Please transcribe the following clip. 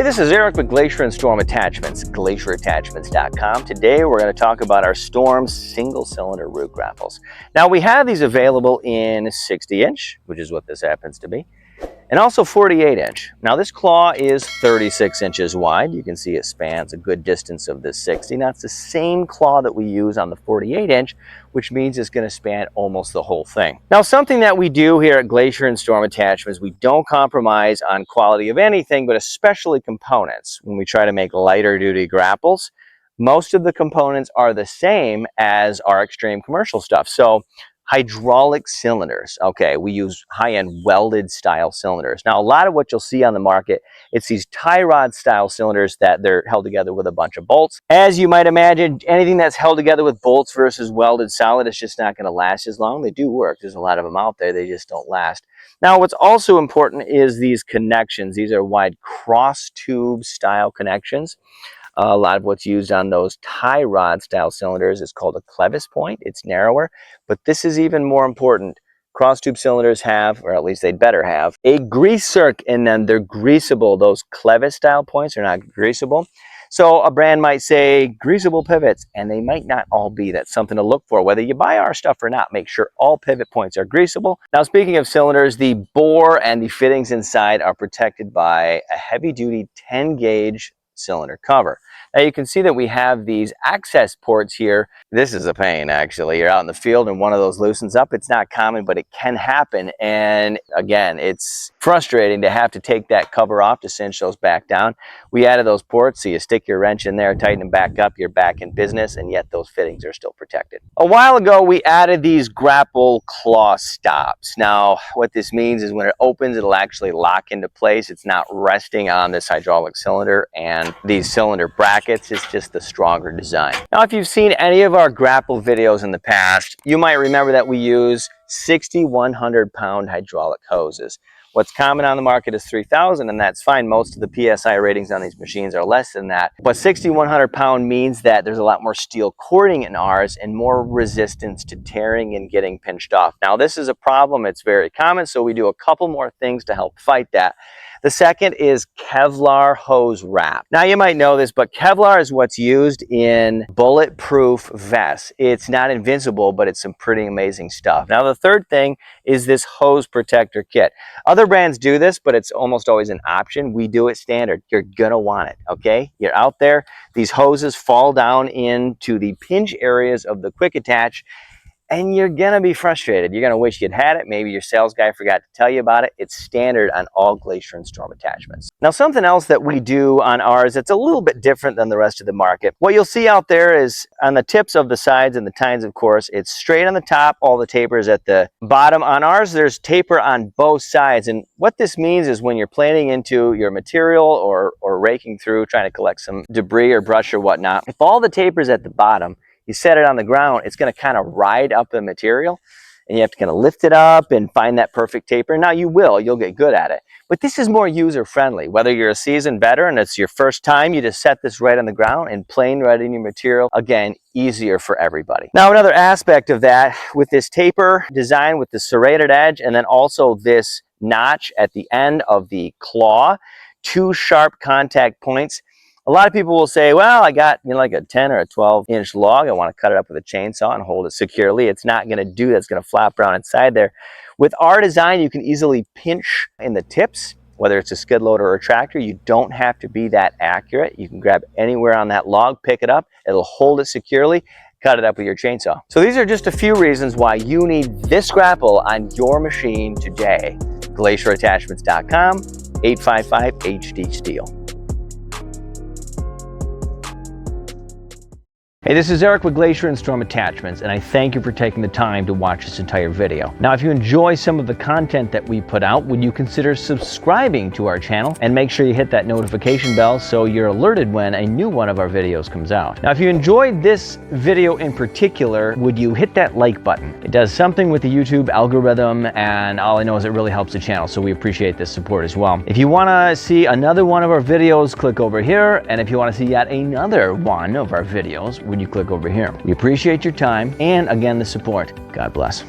Hey, this is Eric with Glacier and Storm Attachments, glacieratachments.com. Today we're going to talk about our Storm single-cylinder root grapples. Now we have these available in 60-inch, which is what this happens to be, and also 48-inch. Now this claw is 36 inches wide. You can see it spans a good distance of this 60. Now it's the same claw that we use on the 48-inch, which means it's going to span almost the whole thing. Now something that we do here at Glacier and Storm Attachments, we don't compromise on quality of anything, but especially components. When we try to make lighter duty grapples, most of the components are the same as our extreme commercial stuff. So hydraulic cylinders. Okay, we use high-end welded style cylinders. Now, a lot of what you'll see on the market, it's these tie rod style cylinders that they're held together with a bunch of bolts. As you might imagine, anything that's held together with bolts versus welded solid is just not going to last as long. They do work. There's a lot of them out there. They just don't last. Now, what's also important is these connections. These are wide cross tube style connections. A lot of what's used on those tie rod style cylinders is called a clevis point. It's narrower, but this is even more important. Cross tube cylinders have, or at least they'd better have, a grease circ in them. They're greasable. Those clevis style points are not greasable. So a brand might say greasable pivots, and they might not all be. That's something to look for. Whether you buy our stuff or not, make sure all pivot points are greasable. Now, speaking of cylinders, the bore and the fittings inside are protected by a heavy-duty 10-gauge cylinder cover. Now you can see that we have these access ports here. This is a pain, actually. You're out in the field and one of those loosens up. It's not common, but it can happen. And again, it's frustrating to have to take that cover off to cinch those back down. We added those ports, so you stick your wrench in there, tighten them back up, you're back in business, and yet those fittings are still protected. A while ago, we added these grapple claw stops. Now, what this means is when it opens, it'll actually lock into place. It's not resting on this hydraulic cylinder and these cylinder brackets. It's just the stronger design. Now, if you've seen any of our grapple videos in the past, you might remember that we use 6,100 pound hydraulic hoses. What's common on the market is 3,000, and that's fine. Most of the PSI ratings on these machines are less than that. But 6,100 pound means that there's a lot more steel cording in ours and more resistance to tearing and getting pinched off. Now, this is a problem. It's very common, so we do a couple more things to help fight that. The second is Kevlar hose wrap. Now, you might know this, but Kevlar is what's used in bulletproof vests. It's not invincible, but it's some pretty amazing stuff. Now, the third thing is this hose protector kit. Other brands do this, but it's almost always an option. We do it standard. You're gonna want it, okay? You're out there, these hoses fall down into the pinch areas of the quick attach, and you're gonna be frustrated. You're gonna wish you'd had it. Maybe your sales guy forgot to tell you about it. It's standard on all Glacier and Storm attachments. Now, something else that we do on ours that's a little bit different than the rest of the market. What you'll see out there is on the tips of the sides and the tines, of course, it's straight on the top, all the tapers at the bottom. On ours, there's taper on both sides. And what this means is when you're planing into your material or raking through, trying to collect some debris or brush or whatnot, if all the taper's at the bottom, you set it on the ground, it's going to kind of ride up the material, and you have to kind of lift it up and find that perfect taper. Now you'll get good at it, but this is more user-friendly. Whether you're a seasoned veteran, it's your first time, you just set this right on the ground and plane right in your material. Again, easier for everybody. Now, another aspect of that, with this taper design with the serrated edge, and then also this notch at the end of the claw, two sharp contact points. A lot of people will say, well, I got like a 10 or a 12-inch log. I want to cut it up with a chainsaw and hold it securely. It's not going to do that. It's going to flap around inside there. With our design, you can easily pinch in the tips, whether it's a skid loader or a tractor. You don't have to be that accurate. You can grab anywhere on that log, pick it up. It'll hold it securely. Cut it up with your chainsaw. So these are just a few reasons why you need this grapple on your machine today. GlacierAttachments.com, 855-HD-STEEL. Hey, this is Eric with Glacier and Storm Attachments, and I thank you for taking the time to watch this entire video. Now, if you enjoy some of the content that we put out, would you consider subscribing to our channel and make sure you hit that notification bell so you're alerted when a new one of our videos comes out. Now, if you enjoyed this video in particular, would you hit that like button? It does something with the YouTube algorithm, and all I know is it really helps the channel, so we appreciate this support as well. If you want to see another one of our videos, click over here, and if you want to see yet another one of our videos, would you click over here? We appreciate your time and, again, the support. God bless.